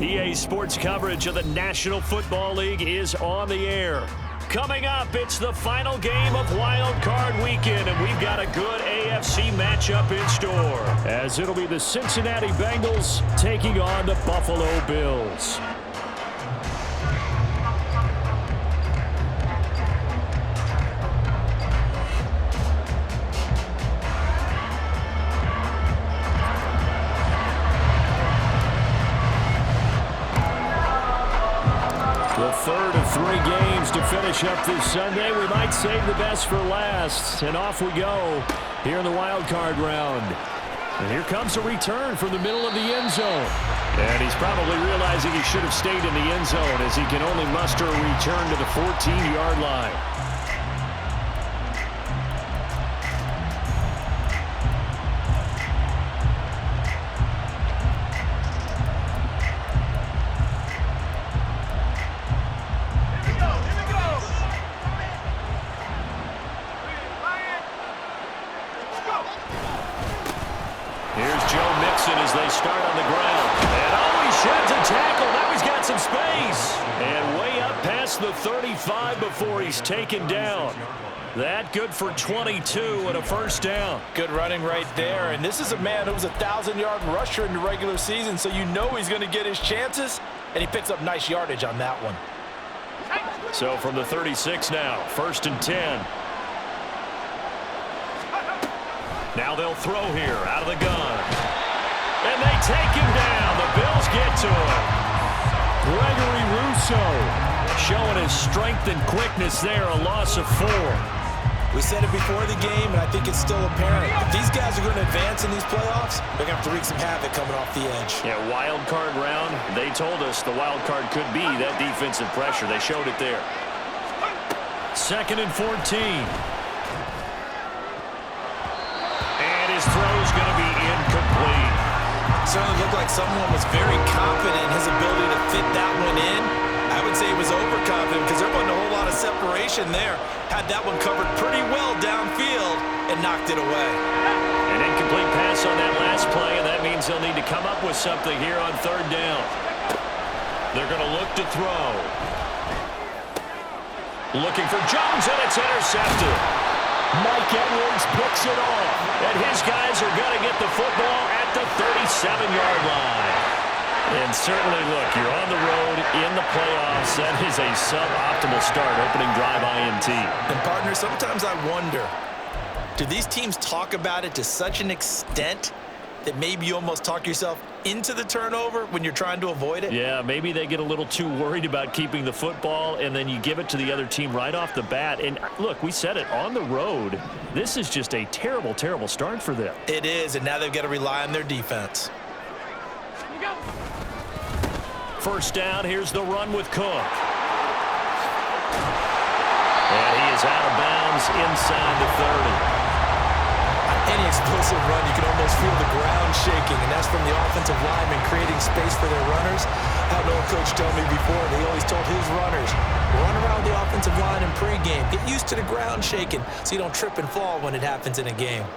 EA Sports coverage of the National Football League is on the air. Coming up, it's the final game of Wild Card Weekend, and we've got a good AFC matchup in store, as it'll be the Cincinnati Bengals taking on the Buffalo Bills. The third of 3 games to finish up this Sunday. We might save the best for last. And off we go here in the wild card round. And here comes a return from the middle of the end zone. And he's probably realizing he should have stayed in the end zone, as he can only muster a return to the 14-yard line. As they start on the ground. And he sheds a tackle. Now he's got some space. And way up past the 35 before he's taken down. That good for 22 and a first down. Good running right there. And this is a man who was a 1,000-yard rusher in the regular season, so you know he's going to get his chances. And he picks up nice yardage on that one. So from the 36 now, 1st and 10. Now they'll throw here out of the gun. And they take him down. The Bills get to him. Gregory Rousseau showing his strength and quickness there, a loss of 4. We said it before the game, and I think it's still apparent. If these guys are going to advance in these playoffs, they're going to have to wreak some havoc coming off the edge. Yeah, wild card round. They told us the wild card could be that defensive pressure. They showed it there. 2nd and 14. And his throw's going to be incomplete. Certainly looked like someone was very confident in his ability to fit that one in. I would say he was overconfident because there wasn't a whole lot of separation there. Had that one covered pretty well downfield and knocked it away. An incomplete pass on that last play, and that means they'll need to come up with something here on 3rd down. They're going to look to throw. Looking for Jones, and it's intercepted. Mike Edwards picks it off, and his guys are going to get the football at the 37-yard line. And certainly, look, you're on the road in the playoffs. That is a suboptimal start, opening drive INT. And, partner, sometimes I wonder, do these teams talk about it to such an extent that maybe you almost talk yourself into the turnover when you're trying to avoid it? Yeah, maybe they get a little too worried about keeping the football, and then you give it to the other team right off the bat. And look, we said it, on the road, this is just a terrible, terrible start for them. It is, and now they've got to rely on their defense. First down, here's the run with Cook. And he is out of bounds inside the 30. Any explosive run, you can almost feel the ground shaking, and that's from the offensive linemen creating space for their runners. I had an old coach tell me before, he always told his runners, run around the offensive line in pregame. Get used to the ground shaking so you don't trip and fall when it happens in a game.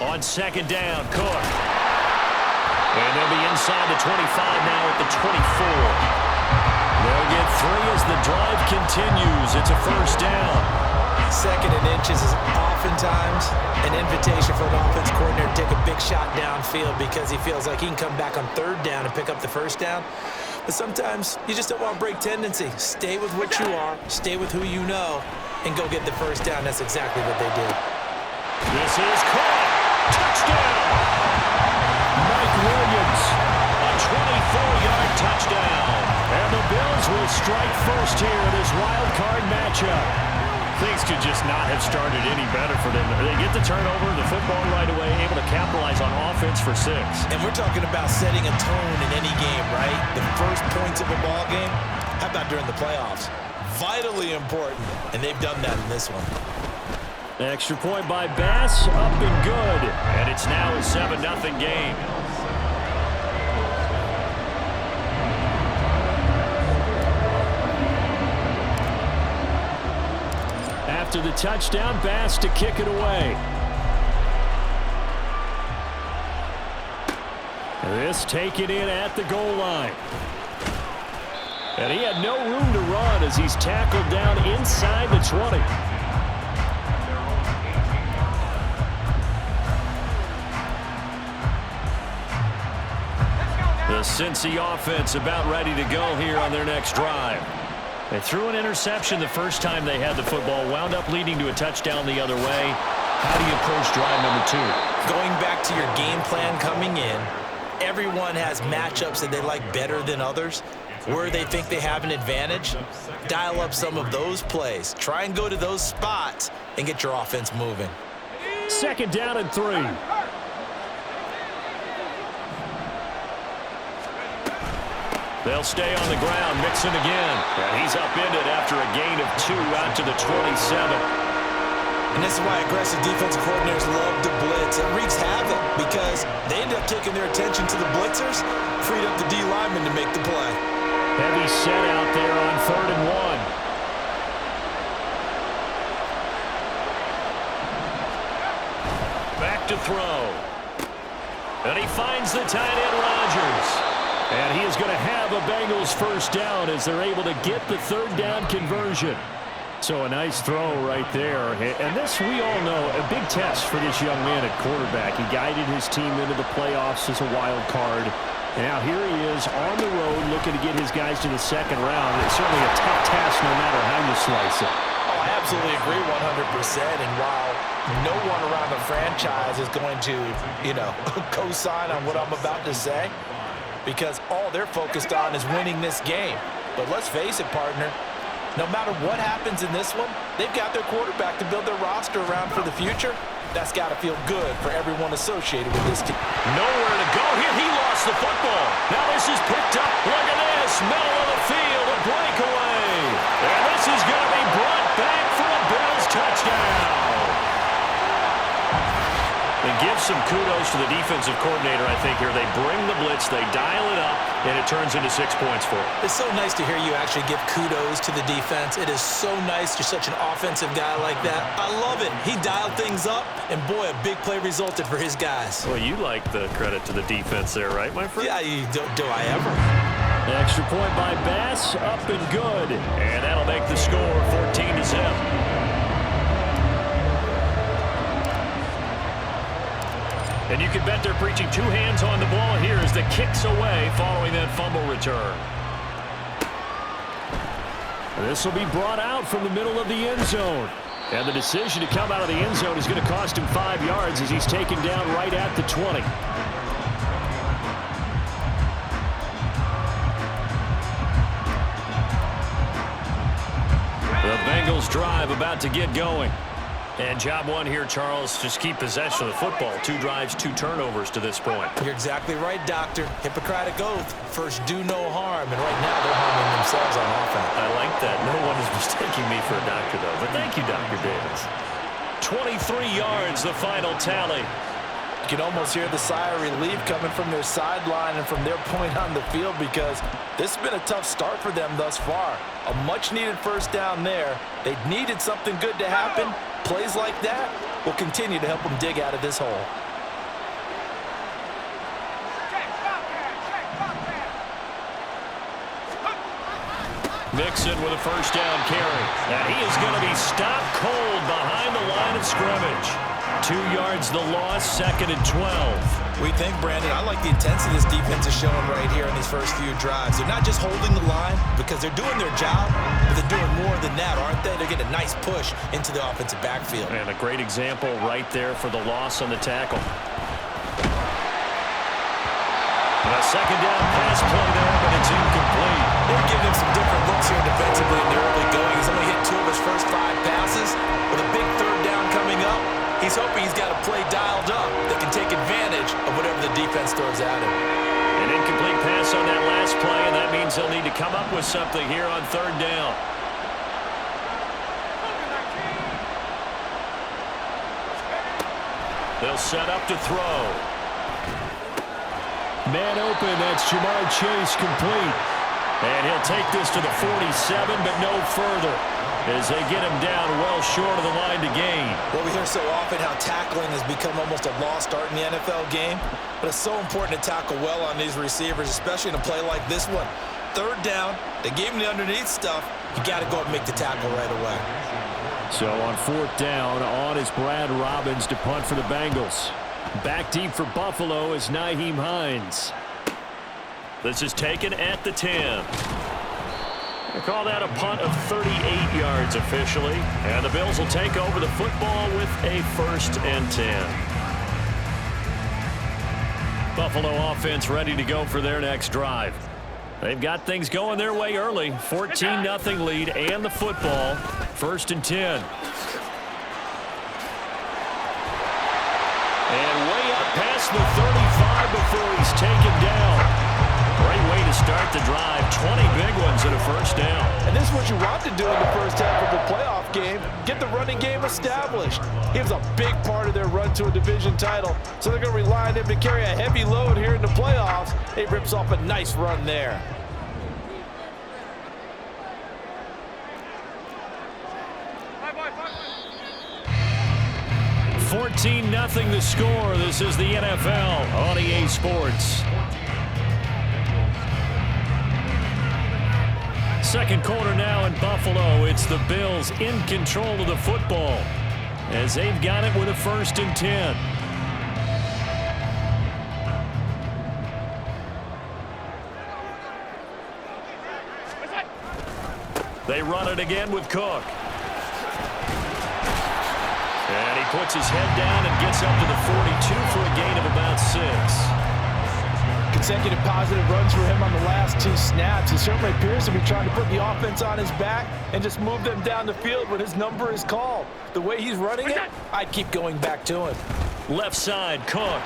On 2nd down, Cook. And they'll be inside the 25 now at the 24. They'll get 3 as the drive continues. It's a first down. 2nd and inches is oftentimes an invitation for an offense coordinator to take a big shot downfield because he feels like he can come back on 3rd down and pick up the first down. But sometimes you just don't want to break tendency. Stay with what you are, stay with who you know, and go get the first down. That's exactly what they did. This is caught. Touchdown! Mike Williams, a 24-yard touchdown. And the Bills will strike first here in this wild card matchup. Things could just not have started any better for them. They get the turnover, the football right away, able to capitalize on offense for 6. And we're talking about setting a tone in any game, right? The first points of a ball game. How about during the playoffs? Vitally important, and they've done that in this one. Extra point by Bass, up and good. And it's now a 7-0 game. After the touchdown, Bass to kick it away. This taken in at the goal line. And he had no room to run as he's tackled down inside the 20. The Cincy offense about ready to go here on their next drive. They threw an interception the first time they had the football, wound up leading to a touchdown the other way. How do you approach drive number 2? Going back to your game plan coming in, everyone has matchups that they like better than others. Where they think they have an advantage, dial up some of those plays. Try and go to those spots and get your offense moving. 2nd down and 3. They'll stay on the ground. Mixon again. And he's upended after a gain of 2 out to the 27. And this is why aggressive defensive coordinators love to blitz. It wreaks havoc because they end up taking their attention to the blitzers, freed up the D lineman to make the play. Heavy set out there on 3rd and 1. Back to throw. And he finds the tight end, Rodgers. And he is going to have a Bengals first down as they're able to get the 3rd down conversion. So a nice throw right there. And this, we all know, a big test for this young man at quarterback. He guided his team into the playoffs as a wild card. And now here he is on the road looking to get his guys to the 2nd round. It's certainly a tough task no matter how you slice it. Oh, I absolutely agree 100%. And while no one around the franchise is going to, co-sign on what I'm about to say, because all they're focused on is winning this game. But let's face it, partner, no matter what happens in this one, they've got their quarterback to build their roster around for the future. That's got to feel good for everyone associated with this team. Nowhere to go here. He lost the football. Now this is picked up. Look at this. Middle of the field, a breakaway. And this is going to be brought back for a Bills touchdown. And give some kudos to the defensive coordinator, I think, here. They bring the blitz, they dial it up, and it turns into 6 points for them. It's so nice to hear you actually give kudos to the defense. It is so nice. You're such an offensive guy like that. I love it. He dialed things up, and boy, a big play resulted for his guys. Well, you like the credit to the defense there, right, my friend? Yeah, do I ever? An extra point by Bass, up and good. And that'll make the score 14-0. And you can bet they're preaching 2 hands on the ball here as the kick's away following that fumble return. This will be brought out from the middle of the end zone. And the decision to come out of the end zone is going to cost him 5 yards as he's taken down right at the 20. The Bengals drive about to get going. And job 1 here, Charles, just keep possession of the football. 2 drives, 2 turnovers to this point. You're exactly right, Doctor. Hippocratic oath. First, do no harm. And right now, they're harming themselves on offense. I like that. No one is mistaking me for a doctor, though. But thank you, Dr. Davis. 23 yards, the final tally. You can almost hear the sigh of relief coming from their sideline and from their point on the field because this has been a tough start for them thus far. A much-needed first down there. They needed something good to happen. Plays like that will continue to help them dig out of this hole. Mixon with a first down carry. And he is going to be stopped cold behind the line of scrimmage. 2 yards the loss, 2nd and 12. We think, Brandon, I like the intensity this defense is showing right here in these first few drives. They're not just holding the line because they're doing their job, but they're doing more than that, aren't they? They're getting a nice push into the offensive backfield. And a great example right there for the loss on the tackle. A second down pass play there, but it's incomplete. They're giving him some different looks here defensively in the early going. He's only hit 2 of his first 5 passes. With a big 3rd down coming up, he's hoping he's got a play dialed up that can take advantage of whatever the defense throws at him. An incomplete pass on that last play, and that means they'll need to come up with something here on 3rd down. They'll set up to throw. Man open, that's Jamar Chase complete. And he'll take this to the 47, but no further. as they get him down well short of the line to gain. Well, we hear so often how tackling has become almost a lost art in the NFL game, but it's so important to tackle well on these receivers, especially in a play like this one. Third down, they gave him the underneath stuff. You got to go and make the tackle right away. So on fourth down, on is Brad Robbins to punt for the Bengals. Back deep for Buffalo is Nyheim Hines. This is taken at the 10. They call that a punt of 38 yards officially. And the Bills will take over the football with a 1st and 10. Buffalo offense ready to go for their next drive. They've got things going their way early. 14-0 lead and the football. 1st and 10. And way up past the 35 before he's taken down. Great way to start the drive. 20 big ones and a 1st down. And this is what you want to do in the first half of a playoff game. Get the running game established. He was a big part of their run to a division title. So they're going to rely on him to carry a heavy load here in the playoffs. He rips off a nice run there. $14-0 the score. This is the NFL on EA Sports. Second quarter now in Buffalo. It's the Bills in control of the football as they've got it with a 1st and 10. They run it again with Cook. And he puts his head down and gets up to the 42 for a gain of about 6. Consecutive positive runs for him on the last 2 snaps. He certainly appears to be trying to put the offense on his back and just move them down the field when his number is called. The way he's running it, I'd keep going back to him. Left side, Cook.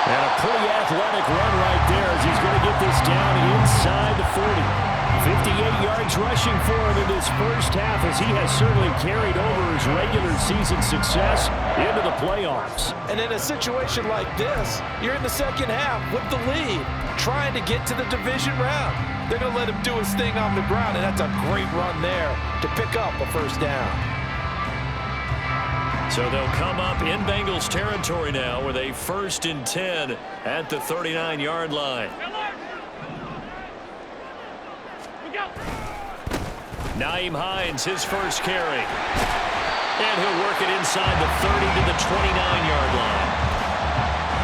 And a pretty athletic run right there as he's going to get this down inside the 40. 58 yards rushing for him in this first half as he has certainly carried over his regular season success into the playoffs. And in a situation like this, you're in the second half with the lead, trying to get to the division round. They're going to let him do his thing on the ground, and that's a great run there to pick up a 1st down. So they'll come up in Bengals territory now with a 1st and 10 at the 39-yard line. Nyheim Hines, his first carry. And he'll work it inside the 30 to the 29-yard line.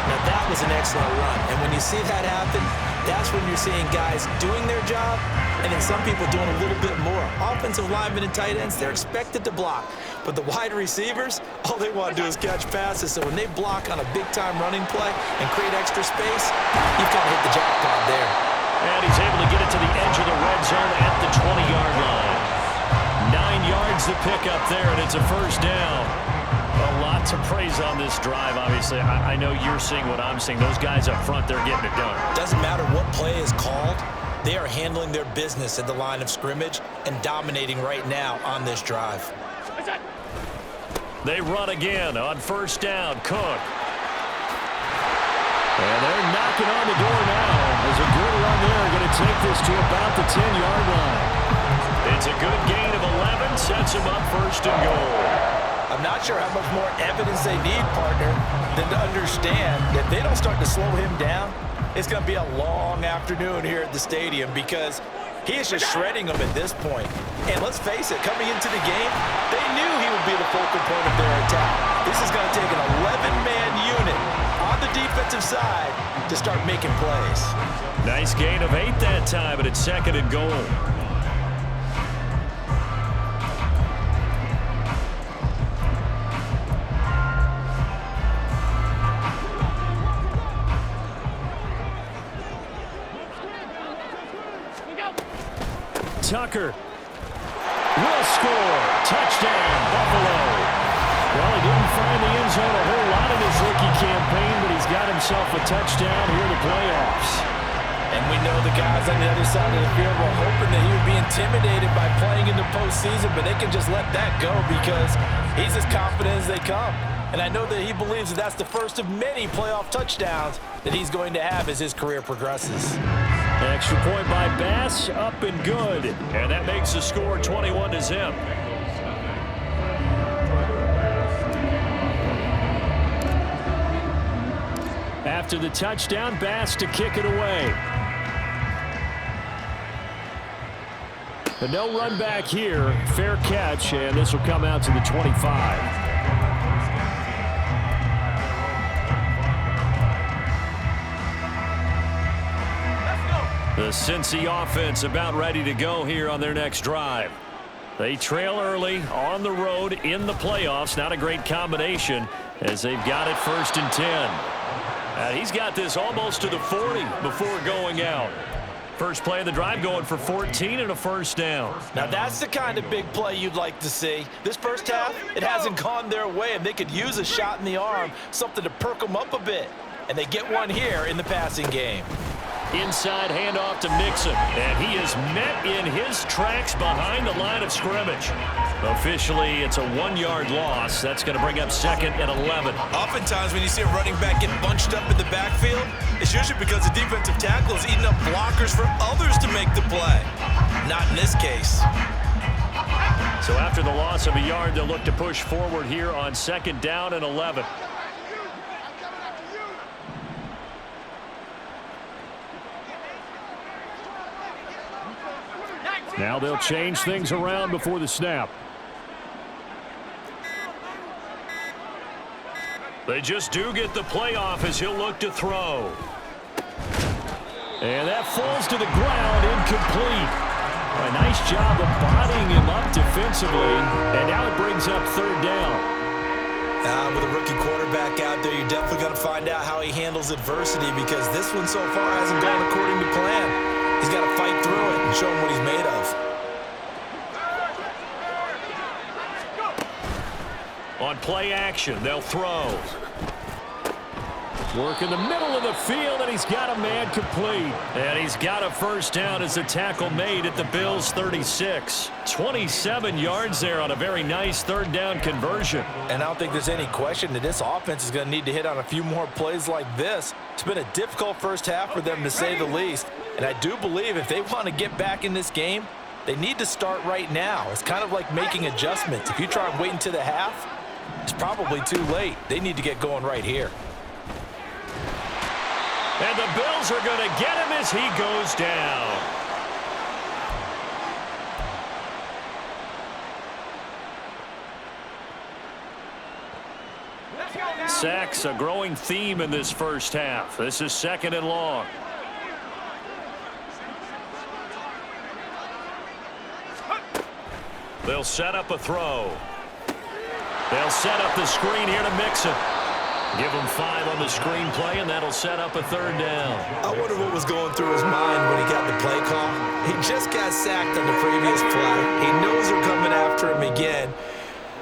Now that was an excellent run. And when you see that happen, that's when you're seeing guys doing their job and then some people doing a little bit more. Offensive linemen and tight ends, they're expected to block. But the wide receivers, all they want to do is catch passes. So when they block on a big-time running play and create extra space, you've kind of hit the jackpot there. And he's able to get it to the edge of the red zone at the 20-yard line. 9 yards to pick up there, and it's a 1st down. A lot to praise on this drive, obviously. I know you're seeing what I'm seeing. Those guys up front, they're getting it done. Doesn't matter what play is called. They are handling their business at the line of scrimmage and dominating right now on this drive. They run again on 1st down. Cook. And they're knocking on the door now. There's a good run there. Going to take this to about the 10-yard line. It's a good gain of 11. Sets him up 1st and goal. I'm not sure how much more evidence they need, partner, than to understand that if they don't start to slow him down, it's going to be a long afternoon here at the stadium because he is just shredding them at this point. And let's face it, coming into the game, they knew he would be the focal point of their attack. This is going to take an 11-man unit on the defensive side to start making plays. Nice gain of 8 that time, but it's 2nd and goal. Tucker will score. Touchdown, Buffalo. Well, he didn't find the end zone a whole lot in his rookie campaign, but he's got himself a touchdown here in the playoffs. And we know the guys on the other side of the field were hoping that he would be intimidated by playing in the postseason, but they can just let that go because he's as confident as they come. And I know that he believes that that's the first of many playoff touchdowns that he's going to have as his career progresses. Extra point by Bass, up and good. And that makes the score 21-0. After the touchdown, Bass to kick it away. But no run back here. Fair catch, and this will come out to the 25. The Cincy offense about ready to go here on their next drive. They trail early on the road in the playoffs. Not a great combination as they've got it 1st and 10. He's got this almost to the 40 before going out. First play of the drive going for 14 and a first down. Now that's the kind of big play you'd like to see. This first half, it hasn't gone their way, and they could use a shot in the arm, something to perk them up a bit. And they get one here in the passing game. Inside handoff to Mixon, and he is met in his tracks behind the line of scrimmage. Officially, it's a 1-yard loss. That's going to bring up 2nd and 11. Oftentimes when you see a running back get bunched up in the backfield, it's usually because the defensive tackle is eating up blockers for others to make the play. Not in this case. So after the loss of a yard, they'll look to push forward here on 2nd down and 11. Now they'll change things around before the snap. They just do get the playoff as he'll look to throw. And that falls to the ground, incomplete. A nice job of bodying him up defensively. And now it brings up 3rd down. With a rookie quarterback out there, you're definitely going to find out how he handles adversity, because this one so far hasn't gone according to plan. He's got to fight through it and show him what he's made of. On play action, they'll throw. Work in the middle of the field, and he's got a man complete. And he's got a first down as the tackle made at the Bills' 36. 27 yards there on a very nice 3rd down conversion. And I don't think there's any question that this offense is going to need to hit on a few more plays like this. It's been a difficult first half for them, to say the least. And I do believe if they want to get back in this game, they need to start right now. It's kind of like making adjustments. If you try and wait until the half, it's probably too late. They need to get going right here. And the Bills are going to get him as he goes down. Sacks, a growing theme in this first half. This is 2nd and long. They'll set up a throw. They'll set up the screen here to Mixon. Give him 5 on the screen play, and that'll set up a 3rd down. I wonder what was going through his mind when he got the play call. He just got sacked on the previous play. He knows they're coming after him again.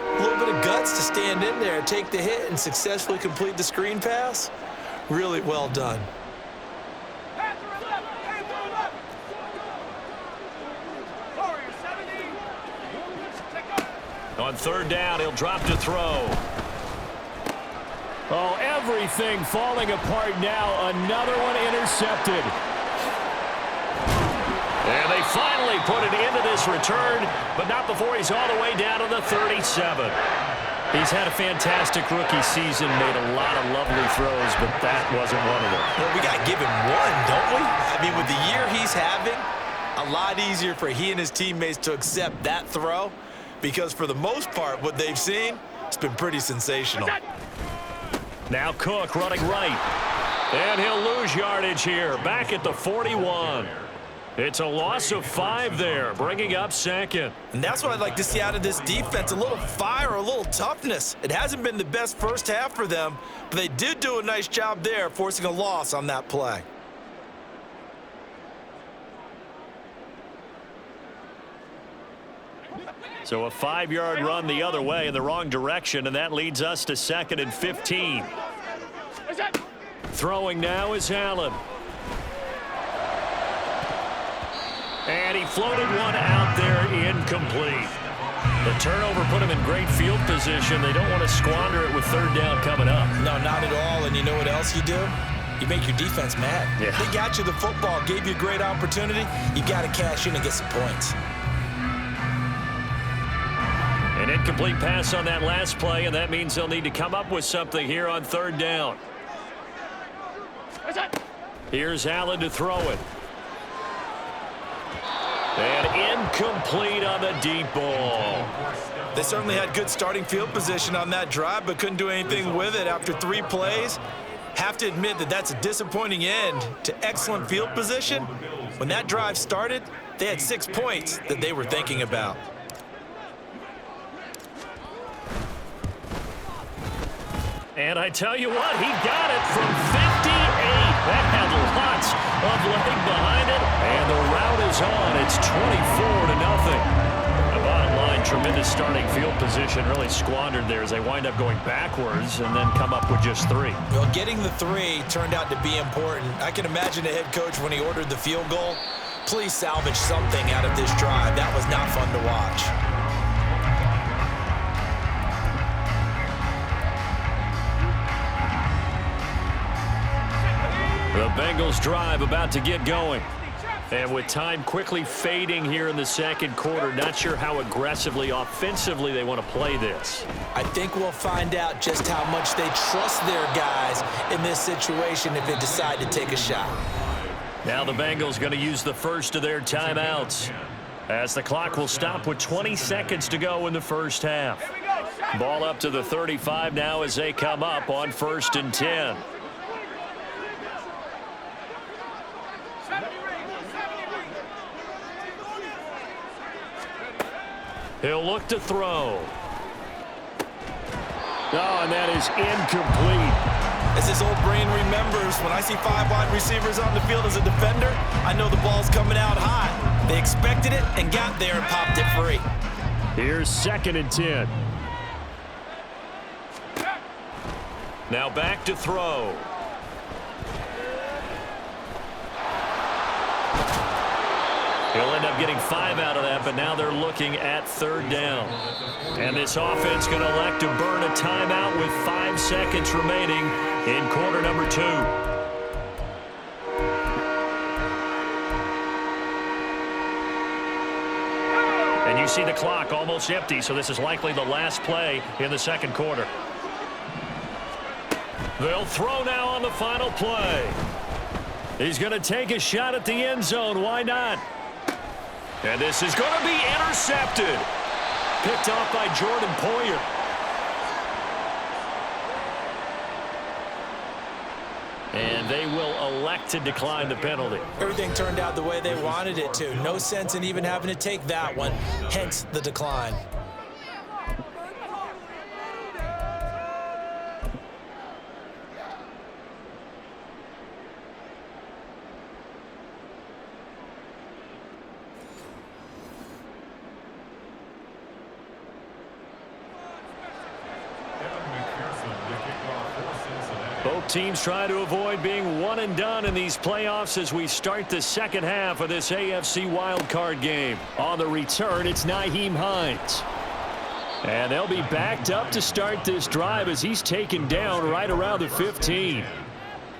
A little bit of guts to stand in there, take the hit, and successfully complete the screen pass. Really well done. On 3rd down, he'll drop to throw. Oh, everything falling apart now. Another one intercepted. And they finally put it into this return, but not before he's all the way down to the 37. He's had a fantastic rookie season, made a lot of lovely throws, but that wasn't one of them. Well, we got to give him one, don't we? I mean, with the year he's having, a lot easier for he and his teammates to accept that throw, because for the most part, what they've seen, it's been pretty sensational. Now Cook running right. And he'll lose yardage here. Back at the 41. It's a loss of 5 there, bringing up 2nd. And that's what I'd like to see out of this defense, a little fire, a little toughness. It hasn't been the best first half for them, but they did do a nice job there, forcing a loss on that play. So a 5-yard run the other way in the wrong direction, and that leads us to 2nd and 15. Throwing now is Allen. And he floated one out there, incomplete. The turnover put him in great field position. They don't want to squander it with 3rd down coming up. No, not at all. And you know what else you do? you make your defense mad. Yeah. They got you the football, gave you a great opportunity. You got to cash in and get some points. An incomplete pass on that last play, and that means they'll need to come up with something here on third down. Here's Allen to throw it. And incomplete on the deep ball. They certainly had good starting field position on that drive, but couldn't do anything with it after 3 plays. Have to admit that that's a disappointing end to excellent field position. When that drive started, they had 6 points that they were thinking about. And I tell you what, he got it from 58. That had lots of leg behind it. And the route is on. It's 24-0. The bottom line, tremendous starting field position, really squandered there as they wind up going backwards and then come up with just 3. Well, getting the 3 turned out to be important. I can imagine the head coach when he ordered the field goal. Please salvage something out of this drive. That was not fun to watch. The Bengals drive about to get going. And with time quickly fading here in the second quarter, not sure how aggressively, offensively they want to play this. I think we'll find out just how much they trust their guys in this situation if they decide to take a shot. Now the Bengals going to use the first of their timeouts, as the clock will stop with 20 seconds to go in the first half. Ball up to the 35 now as they come up on 1st and 10. He'll look to throw. Oh, and that is incomplete. As his old brain remembers, when I see 5 wide receivers on the field as a defender, I know the ball's coming out hot. They expected it and got there and popped it free. Here's 2nd and 10. Now back to throw. He'll end up getting 5 out of that, but now they're looking at 3rd down. And this offense going to elect to burn a timeout with 5 seconds remaining in quarter number 2. And you see the clock almost empty, so this is likely the last play in the second quarter. They'll throw now on the final play. He's going to take a shot at the end zone. Why not? And this is going to be intercepted. Picked off by Jordan Poyer. And they will elect to decline the penalty. Everything turned out the way they wanted it to. No sense in even having to take that one, hence the decline. Both teams try to avoid being one and done in these playoffs as we start the second half of this AFC wildcard game. On the return, it's Nyheim Hines. And they'll be backed up to start this drive as he's taken down right around the 15.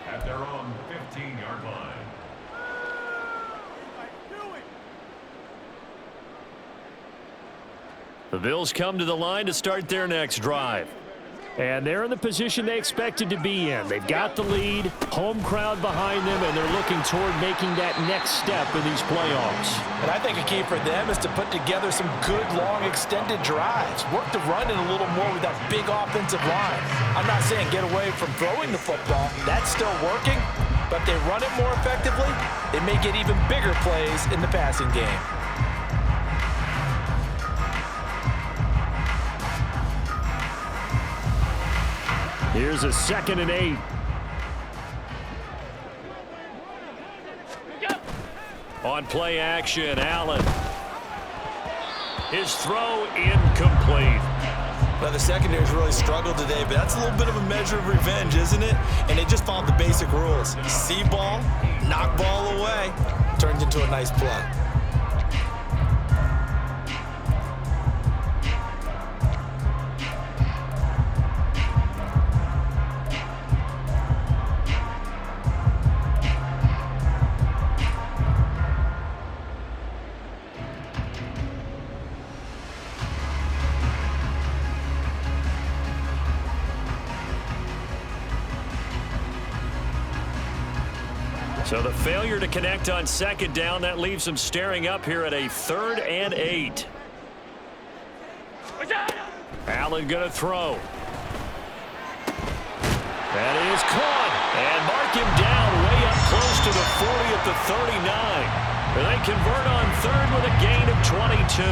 At their own 15-yard line. The Bills come to the line to start their next drive. And they're in the position they expected to be in. They've got the lead, home crowd behind them, and they're looking toward making that next step in these playoffs. And I think a key for them is to put together some good, long, extended drives. Work the run in a little more with that big offensive line. I'm not saying get away from throwing the football. That's still working. But if they run it more effectively, they may get even bigger plays in the passing game. Here's a 2nd and 8. On play action, Allen. His throw incomplete. Now, the secondary's really struggled today, but that's a little bit of a measure of revenge, isn't it? And they just followed the basic rules. See ball, knock ball away, turns into a nice play. So the failure to connect on second down, that leaves them staring up here at a 3rd and 8. Allen going to throw. That is caught. And mark him down way up close to the 40 at the 39. They convert on 3rd with a gain of 22.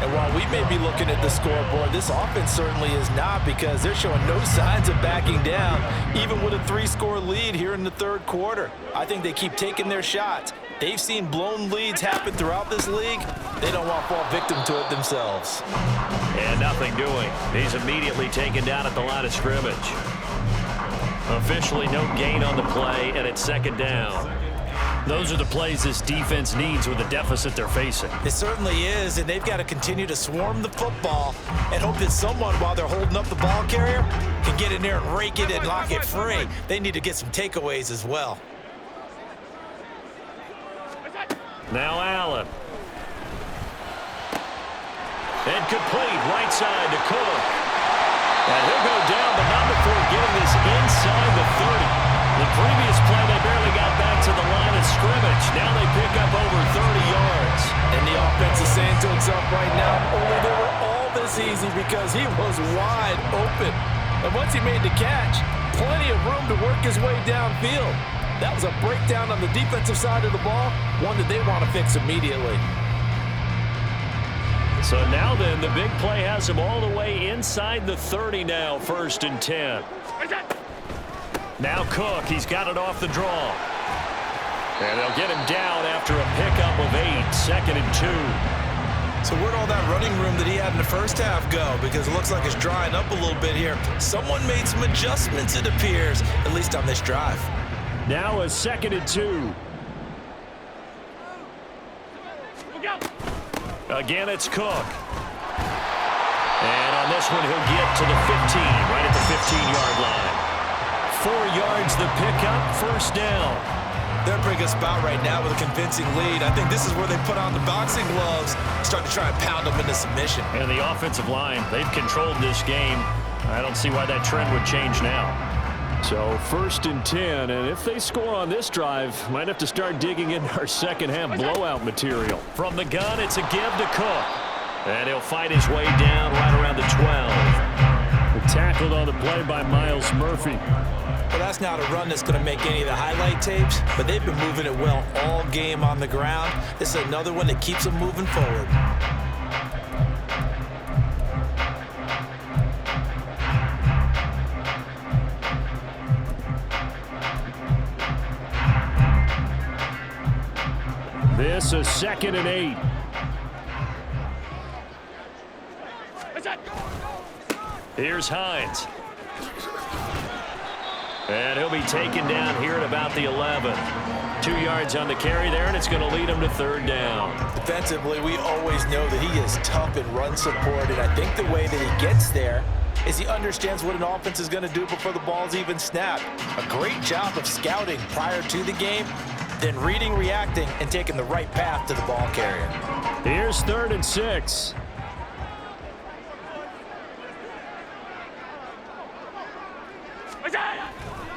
And while we may be looking at the scoreboard, this offense certainly is not, because they're showing no signs of backing down, even with a 3-score lead here in the 3rd quarter. I think they keep taking their shots. They've seen blown leads happen throughout this league. They don't want to fall victim to it themselves. And nothing doing. He's immediately taken down at the line of scrimmage. Officially no gain on the play, and it's 2nd down. Those are the plays this defense needs with the deficit they're facing. It certainly is, and they've got to continue to swarm the football and hope that someone, while they're holding up the ball carrier, can get in there and rake it and lock it free. They need to get some takeaways as well. Now Allen. And complete, right side to Cook. And he'll go down, but not before getting this inside the 30. The previous play, they barely got back to the line of scrimmage. Now they pick up over 30 yards. And the offense is saying to itself right now, only they were all this easy because he was wide open. And once he made the catch, plenty of room to work his way downfield. That was a breakdown on the defensive side of the ball, one that they want to fix immediately. So now then, the big play has him all the way inside the 30 now, 1st and 10. Now Cook, he's got it off the draw. And they'll get him down after a pickup of 8, 2nd and 2. So where'd all that running room that he had in the first half go? Because it looks like it's drying up a little bit here. Someone made some adjustments, it appears, at least on this drive. Now a 2nd and 2. Again, it's Cook. And on this one, he'll get to the 15, right at the 15-yard line. 4 yards the pickup, 1st down. They're in a pretty good spot right now with a convincing lead. I think this is where they put on the boxing gloves, start to try and pound them into submission. And the offensive line, they've controlled this game. I don't see why that trend would change now. So 1st and 10, and if they score on this drive, might have to start digging into our second half blowout material. From the gun, it's a give to Cook. And he'll fight his way down right around the 12. Tackled on the play by Miles Murphy. Well, that's not a run that's going to make any of the highlight tapes, but they've been moving it well all game on the ground. This is another one that keeps them moving forward. This is 2nd and 8. Here's Hines. And he'll be taken down here at about the 11. 2 yards on the carry there, and it's going to lead him to 3rd down. Defensively, we always know that he is tough in run support, and I think the way that he gets there is he understands what an offense is going to do before the ball's even snapped. A great job of scouting prior to the game, then reading, reacting, and taking the right path to the ball carrier. Here's 3rd and 6.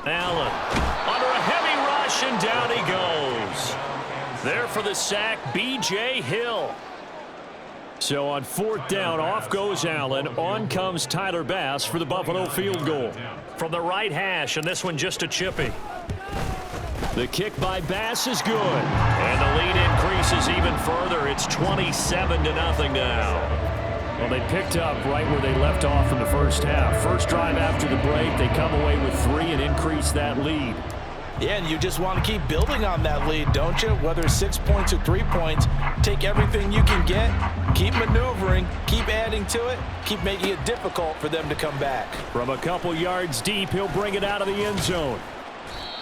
Allen under a heavy rush, and down he goes. There for the sack, B.J. Hill. So on 4th down, off goes Allen. On comes Tyler Bass for the Buffalo field goal. From the right hash, and this one just a chippy. The kick by Bass is good. And the lead increases even further. It's 27-0 now. Well, they picked up right where they left off in the first half. First drive after the break, they come away with 3 and increase that lead. Yeah, and you just want to keep building on that lead, don't you? Whether it's 6 points or 3 points, take everything you can get, keep maneuvering, keep adding to it, keep making it difficult for them to come back. From a couple yards deep, he'll bring it out of the end zone.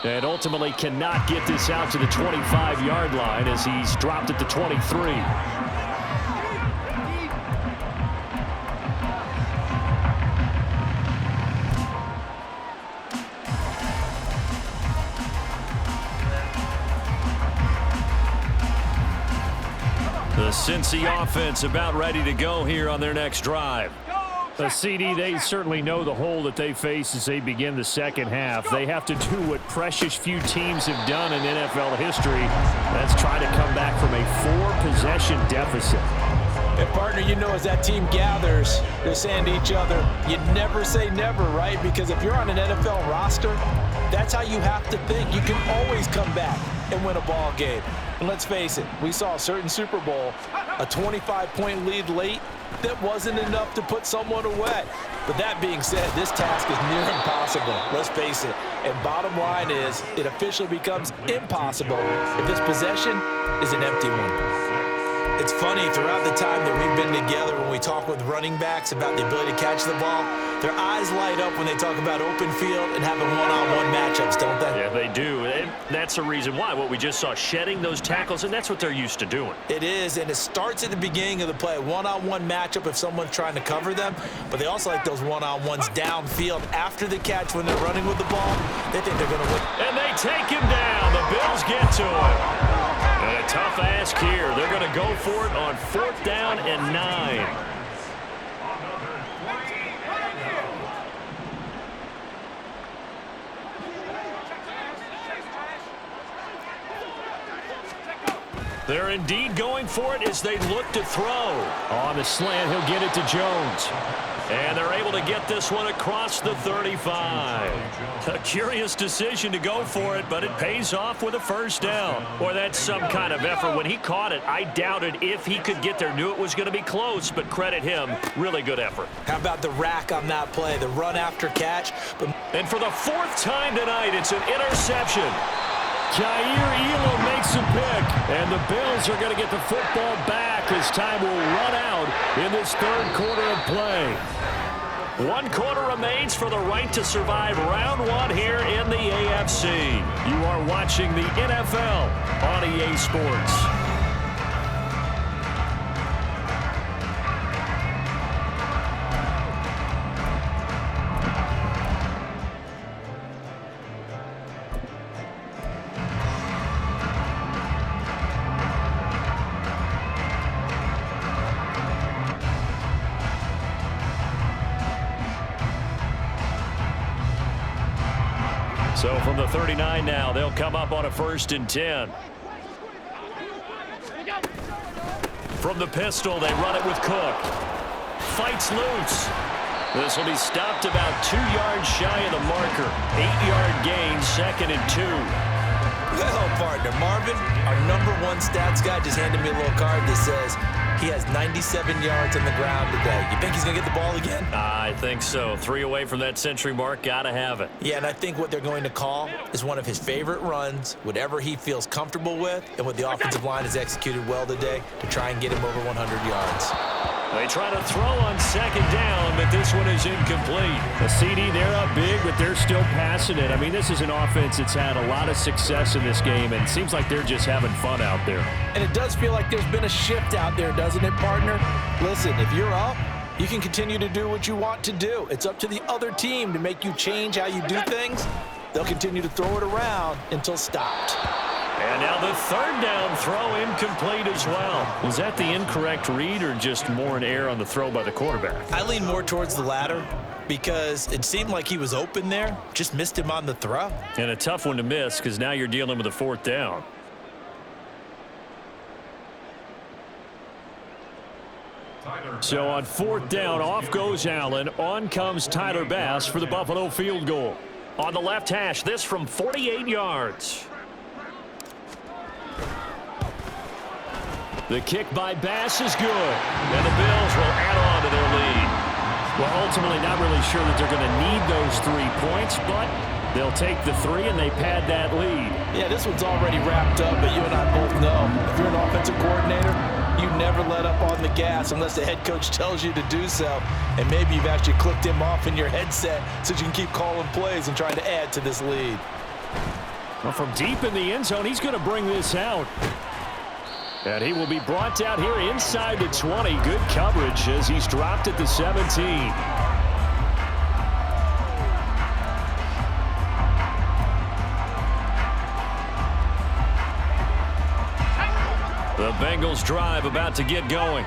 And ultimately cannot get this out to the 25-yard line as he's dropped at the 23. The Cincy offense about ready to go here on their next drive. CD, they certainly know the hole that they face as they begin the second half. They have to do what precious few teams have done in NFL history. That's try to come back from a 4-possession deficit. And, partner, you know, as that team gathers, they're saying to each other, you never say never, right? Because if you're on an NFL roster, that's how you have to think. You can always come back and win a ball game. And let's face it, we saw a certain Super Bowl, a 25-point lead late, that wasn't enough to put someone away. But that being said, this task is near impossible. Let's face it. And bottom line is, it officially becomes impossible if this possession is an empty one. It's funny, throughout the time that we've been together, when we talk with running backs about the ability to catch the ball, their eyes light up when they talk about open field and having one-on-one matchups, don't they? Yeah, they do. And that's the reason why. What we just saw, shedding those tackles, and that's what they're used to doing. It is, and it starts at the beginning of the play. One-on-one matchup if someone's trying to cover them, but they also like those one-on-ones downfield after the catch when they're running with the ball. They think they're going to win. And they take him down. The Bills get to him. And a tough ask here. They're going to go for it on 4th down and 9. They're indeed going for it as they look to throw. On the slant, he'll get it to Jones. And they're able to get this one across the 35. A curious decision to go for it, but it pays off with a 1st down. Boy, that's some kind of effort. When he caught it, I doubted if he could get there. Knew it was going to be close, but credit him. Really good effort. How about the rack on that play, the run after catch? And for the 4th time tonight, it's an interception. Jair Elam makes a pick, and the Bills are going to get the football back as time will run out in this 3rd quarter of play. 1 quarter remains for the right to survive round 1 here in the AFC. You are watching the NFL on EA Sports. So from the 39 now, they'll come up on a 1st and 10. From the pistol, they run it with Cook. Fights loose. This will be stopped about 2 yards shy of the marker. 8-yard gain, 2nd and 2. Well, partner, Marvin, our #1 stats guy, just handed me a little card that says he has 97 yards on the ground today. You think he's going to get the ball again? I think so. 3 away from that century mark. Got to have it. Yeah, and I think what they're going to call is one of his favorite runs, whatever he feels comfortable with, and what the offensive line has executed well today to try and get him over 100 yards. They try to throw on 2nd down, but this one is incomplete. The CD, they're up big, but they're still passing it. I mean, this is an offense that's had a lot of success in this game, and it seems like they're just having fun out there. And it does feel like there's been a shift out there, doesn't it, partner? Listen, if you're up, you can continue to do what you want to do. It's up to the other team to make you change how you do things. They'll continue to throw it around until stopped. And now the 3rd down throw incomplete as well. Was that the incorrect read or just more an error on the throw by the quarterback? I lean more towards the latter because it seemed like he was open there, just missed him on the throw. And a tough one to miss because now you're dealing with a 4th down. So on 4th down, off goes Allen. On comes Tyler Bass for the Buffalo field goal. On the left hash, this from 48 yards. The kick by Bass is good, and the Bills will add on to their lead. Well, ultimately not really sure that they're going to need those 3 points, but they'll take the 3 and they pad that lead. Yeah, this one's already wrapped up, but you and I both know if you're an offensive coordinator, you never let up on the gas unless the head coach tells you to do so, and maybe you've actually clicked him off in your headset so you can keep calling plays and trying to add to this lead. Well, from deep in the end zone, he's going to bring this out. And he will be brought down here inside the 20. Good coverage as he's dropped at the 17. The Bengals drive about to get going.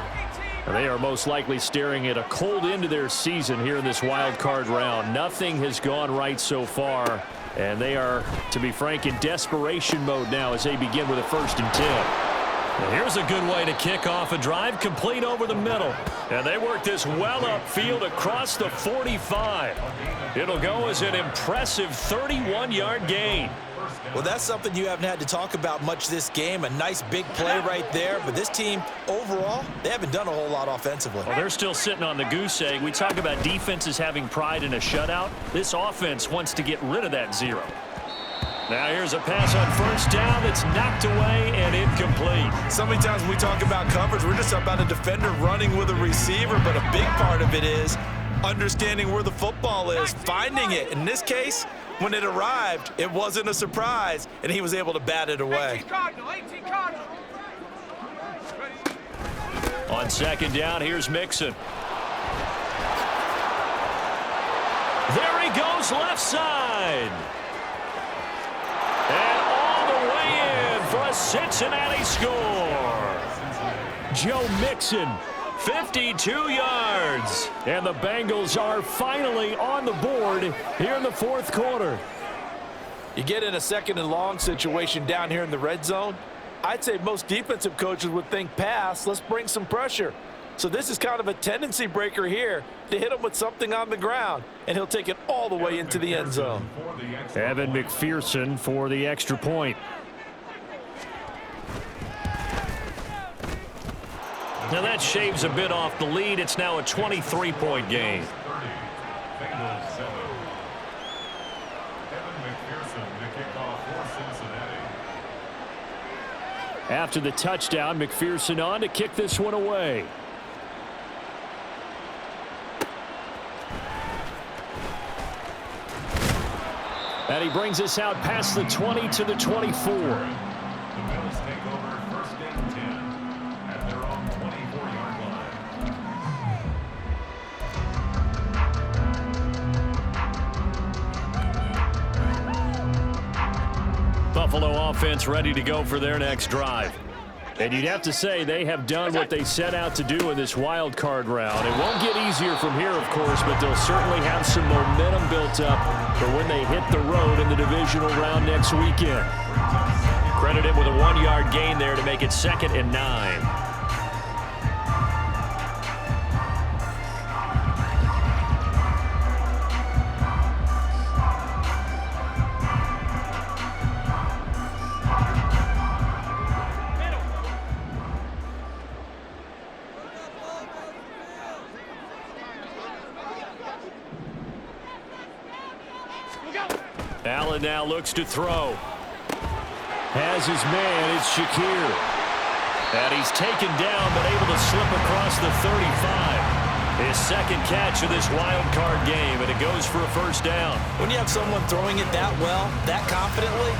They are most likely staring at a cold end to their season here in this wild card round. Nothing has gone right so far, and they are, to be frank, in desperation mode now as they begin with a 1st and 10. Well, here's a good way to kick off a drive, complete over the middle. And they work this well upfield across the 45. It'll go as an impressive 31-yard gain. Well, that's something you haven't had to talk about much this game. A nice big play right there. But this team, overall, they haven't done a whole lot offensively. Well, they're still sitting on the goose egg. We talk about defenses having pride in a shutout. This offense wants to get rid of that 0. Now here's a pass on 1st down that's knocked away and incomplete. So many times when we talk about coverage, we're just about a defender running with a receiver, but a big part of it is understanding where the football is, finding it. In this case, when it arrived, it wasn't a surprise, and he was able to bat it away. On 2nd down, here's Mixon. There he goes, left side. And all the way in for a Cincinnati score. Joe Mixon, 52 yards. and the Bengals are finally on the board here in the 4th quarter. You get in a 2nd and long situation down here in the red zone, I'd say most defensive coaches would think pass, let's bring some pressure. So this is kind of a tendency breaker here to hit him with something on the ground, and he'll take it all the way into the end zone. Evan McPherson for the extra point. Now that shaves a bit off the lead. It's now a 23-point game. Bengals 7. Evan McPherson to kick off for Cincinnati. After the touchdown, McPherson on to kick this one away. And he brings us out past the 20 to the 24. The Bills take over 1st and 10 at their own 24-yard line. Buffalo offense ready to go for their next drive. And you'd have to say they have done what they set out to do in this wild card round. It won't get easier from here, of course, but they'll certainly have some momentum built up for when they hit the road in the divisional round next weekend. Credit him with a 1-yard gain there to make it 2nd and 9. Allen now looks to throw. Has his man, it's Shakir. And he's taken down, but able to slip across the 35. His 2nd catch of this wild card game, and it goes for a 1st down. When you have someone throwing it that well, that confidently,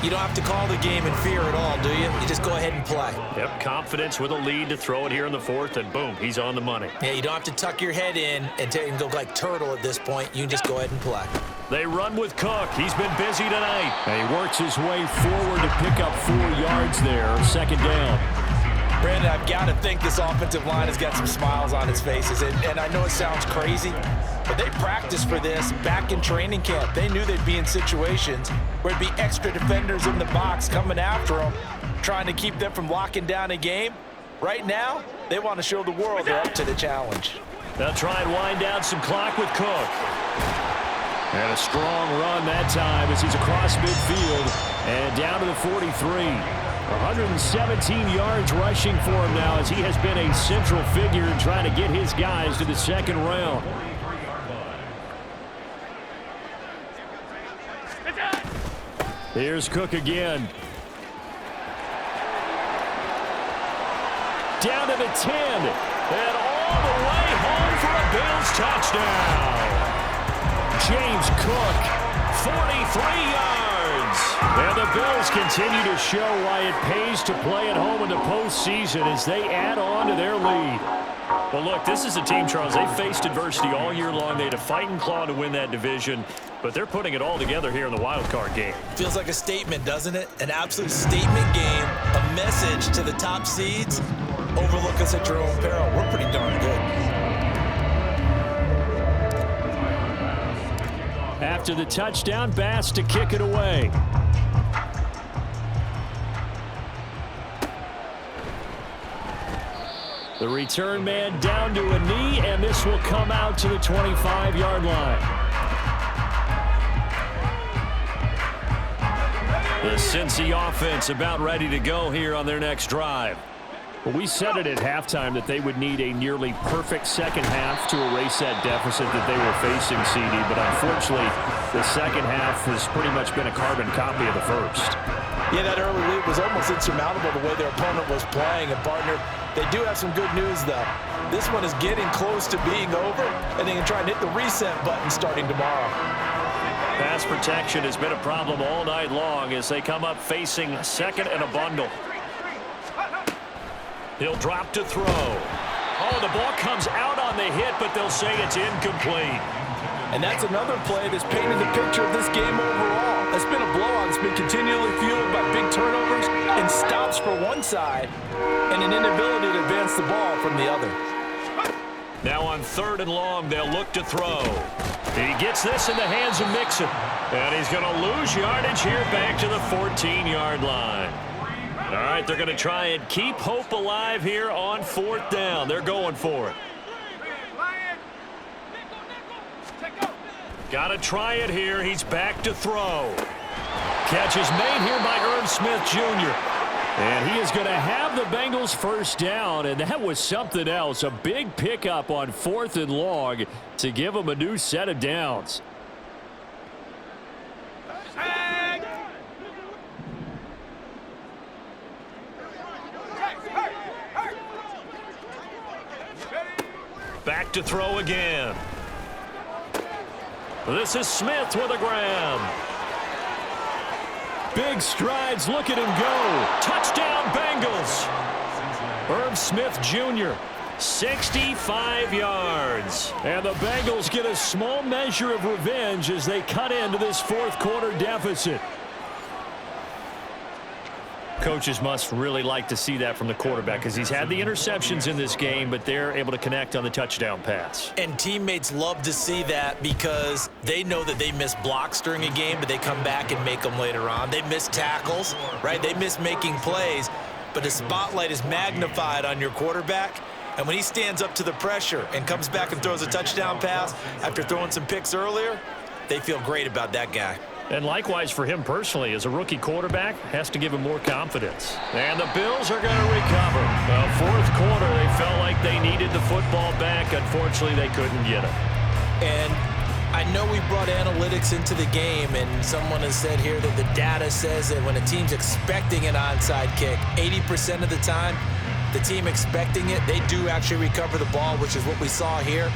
you don't have to call the game in fear at all, do you? You just go ahead and play. Yep, confidence with a lead to throw it here in the 4th, and boom, he's on the money. Yeah, you don't have to tuck your head in and go like turtle at this point. You can just go ahead and play. They run with Cook. He's been busy tonight. And he works his way forward to pick up 4 yards there. 2nd down. Brandon, I've got to think this offensive line has got some smiles on its faces. And I know it sounds crazy, but they practiced for this back in training camp. They knew they'd be in situations where it'd be extra defenders in the box coming after them, trying to keep them from locking down a game. Right now, they want to show the world they're up to the challenge. They'll try and wind down some clock with Cook. And a strong run that time as he's across midfield and down to the 43. 117 yards rushing for him now as he has been a central figure in trying to get his guys to the 2nd round. Here's Cook again. Down to the 10. And all the way home for a Bills touchdown. James Cook, 43 yards. And the Bills continue to show why it pays to play at home in the postseason as they add on to their lead. Well, look, this is a team, Charles, they faced adversity all year long. They had to fight and claw to win that division, but they're putting it all together here in the wild card game. Feels like a statement, doesn't it? An absolute statement game, a message to the top seeds. overlook us at your own peril. We're pretty darn good. After the touchdown, Bass to kick it away. The return man down to a knee, and this will come out to the 25-yard line. The Cincy offense about ready to go here on their next drive. Well, we said it at halftime that they would need a nearly perfect second half to erase that deficit that they were facing, CD, but unfortunately, the second half has pretty much been a carbon copy of the first. Yeah, that early lead was almost insurmountable the way their opponent was playing. And, partner, they do have some good news, though. This one is getting close to being over, and they can try and hit the reset button starting tomorrow. Pass protection has been a problem all night long as they come up facing second and a bundle. He'll drop to throw. Oh, the ball comes out on the hit, but they'll say it's incomplete. And that's another play that's painted the picture of this game overall. It's been a blowout. It's been continually fueled by big turnovers and stops for one side and an inability to advance the ball from the other. Now on 3rd and long, they'll look to throw. He gets this in the hands of Mixon. And he's going to lose yardage here back to the 14-yard line. All right, they're going to try and keep hope alive here on 4th down. They're going for it. Got to try it here. He's back to throw. Catch is made here by Irv Smith Jr. And he is going to have the Bengals first down, and that was something else. A big pickup on 4th and long to give them a new set of downs. Back to throw again. This is Smith with a grab. Big strides. Look at him go. Touchdown, Bengals. Irv Smith Jr., 65 yards. And the Bengals get a small measure of revenge as they cut into this 4th quarter deficit. Coaches must really like to see that from the quarterback because he's had the interceptions in this game, but they're able to connect on the touchdown pass. And teammates love to see that because they know that they miss blocks during a game, but they come back and make them later on. They miss tackles, right? They miss making plays, but the spotlight is magnified on your quarterback. And when he stands up to the pressure and comes back and throws a touchdown pass after throwing some picks earlier, they feel great about that guy. And likewise for him personally, as a rookie quarterback, has to give him more confidence. And the Bills are going to recover. The 4th quarter, they felt like they needed the football back. Unfortunately, they couldn't get it. And I know we brought analytics into the game, and someone has said here that the data says that when a team's expecting an onside kick, 80% of the time, the team expecting it, they do actually recover the ball, which is what we saw here.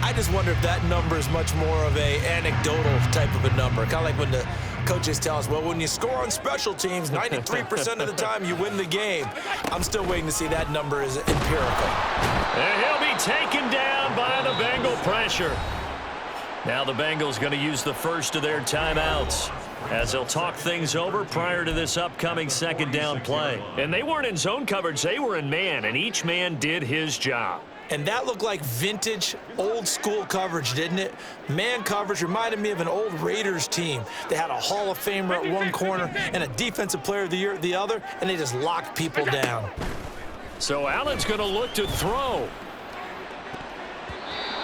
I just wonder if that number is much more of a anecdotal type of a number. Kind of like when the coaches tell us, well, when you score on special teams, 93% of the time you win the game. I'm still waiting to see that number is empirical. And he'll be taken down by the Bengal pressure. Now the Bengals going to use the first of their timeouts as they'll talk things over prior to this upcoming 2nd down play. And they weren't in zone coverage. They were in man, and each man did his job. And that looked like vintage, old-school coverage, didn't it? Man coverage reminded me of an old Raiders team. They had a Hall of Famer at one corner and a Defensive Player of the Year at the other, and they just locked people down. So Allen's going to look to throw.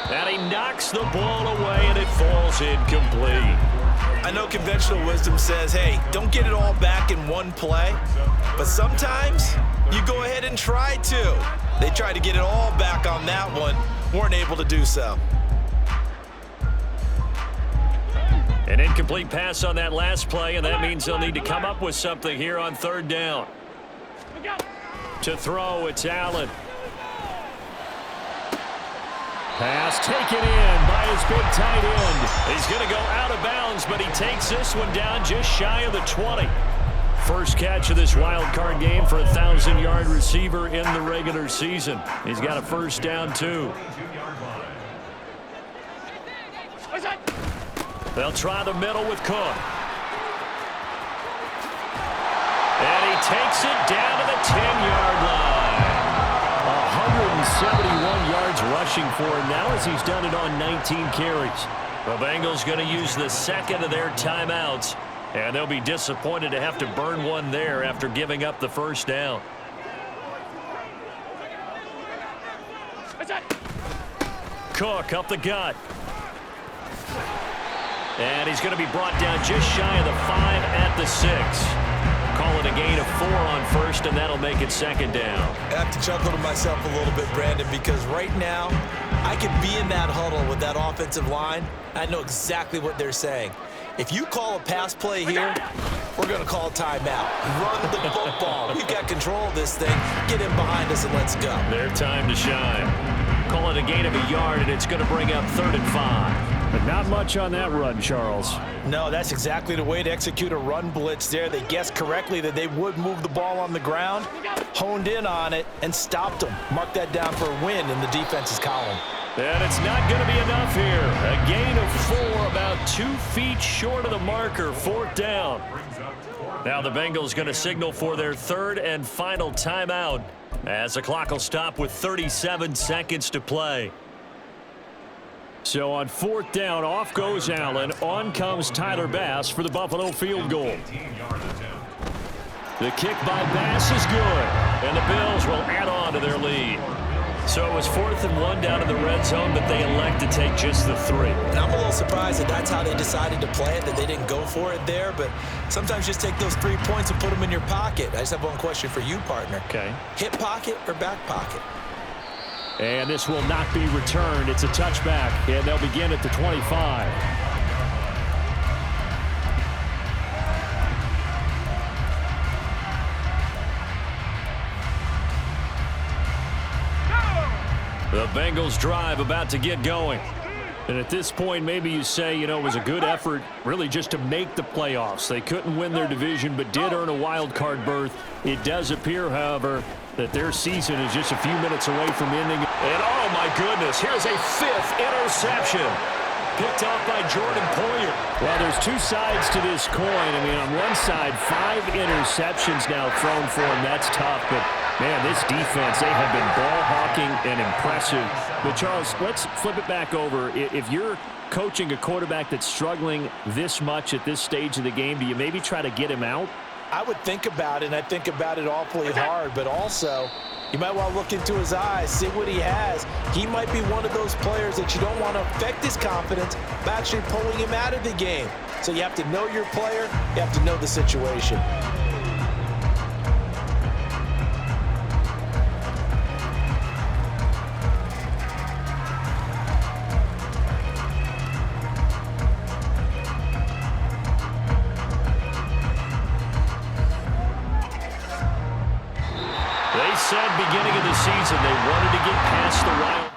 And he knocks the ball away, and it falls incomplete. I know conventional wisdom says, hey, don't get it all back in one play. But sometimes you go ahead and try to. They tried to get it all back on that one, weren't able to do so. An incomplete pass on that last play, and that means they'll need to come up with something here on 3rd down. To throw, it's Allen. Pass taken in by his big tight end. He's going to go out of bounds, but he takes this one down just shy of the 20. First catch of this wild card game for a 1,000-yard receiver in the regular season. He's got a first down, too. They'll try the middle with Cook. And he takes it down to the 10-yard line. 71 yards rushing for him now as he's done it on 19 carries. The Bengals going to use the second of their timeouts, and they'll be disappointed to have to burn one there after giving up the first down. Cook up the gut. And he's going to be brought down just shy of the 5 at the 6. Call it a gain of 4 on first, and that'll make it second down. I have to chuckle to myself a little bit, Brandon, because right now I could be in that huddle with that offensive line. I know exactly what they're saying. If you call a pass play here, we're going to call a timeout. Run the football. We've got control of this thing. Get in behind us and let's go. Their time to shine. Call it a gain of a yard, and it's going to bring up 3rd and 5. But not much on that run, Charles. No, that's exactly the way to execute a run blitz there. They guessed correctly that they would move the ball on the ground, honed in on it, and stopped them. Mark that down for a win in the defense's column. And it's not going to be enough here. A gain of 4, about 2 feet short of the marker, 4th down. Now the Bengals going to signal for their 3rd and final timeout as the clock will stop with 37 seconds to play. So on 4th down, off goes Allen. On comes Tyler Bass for the Buffalo field goal. The kick by Bass is good, and the Bills will add on to their lead. So it was 4th and 1 down in the red zone, but they elect to take just the 3. And I'm a little surprised that that's how they decided to play it, that they didn't go for it there. But sometimes just take those 3 points and put them in your pocket. I just have one question for you, partner. Okay. Hip pocket or back pocket? And this will not be returned. It's a touchback, and they'll begin at the 25. The Bengals drive about to get going. And at this point, maybe you say, you know, it was a good effort really just to make the playoffs. They couldn't win their division but did earn a wild card berth. It does appear, however, that their season is just a few minutes away from ending. And oh my goodness, here's a 5th interception. Picked off by Jordan Poyer. Well, there's 2 sides to this coin. I mean, on one side, 5 interceptions now thrown for him. That's tough, but man, this defense, they have been ball hawking and impressive. But Charles, let's flip it back over. If you're coaching a quarterback that's struggling this much at this stage of the game, do you maybe try to get him out? I would think about it, and I think about it awfully hard, but also you might want to look into his eyes, see what he has. He might be one of those players that you don't want to affect his confidence by actually pulling him out of the game. So you have to know your player, you have to know the situation. They said beginning of the season they wanted to get past the wild.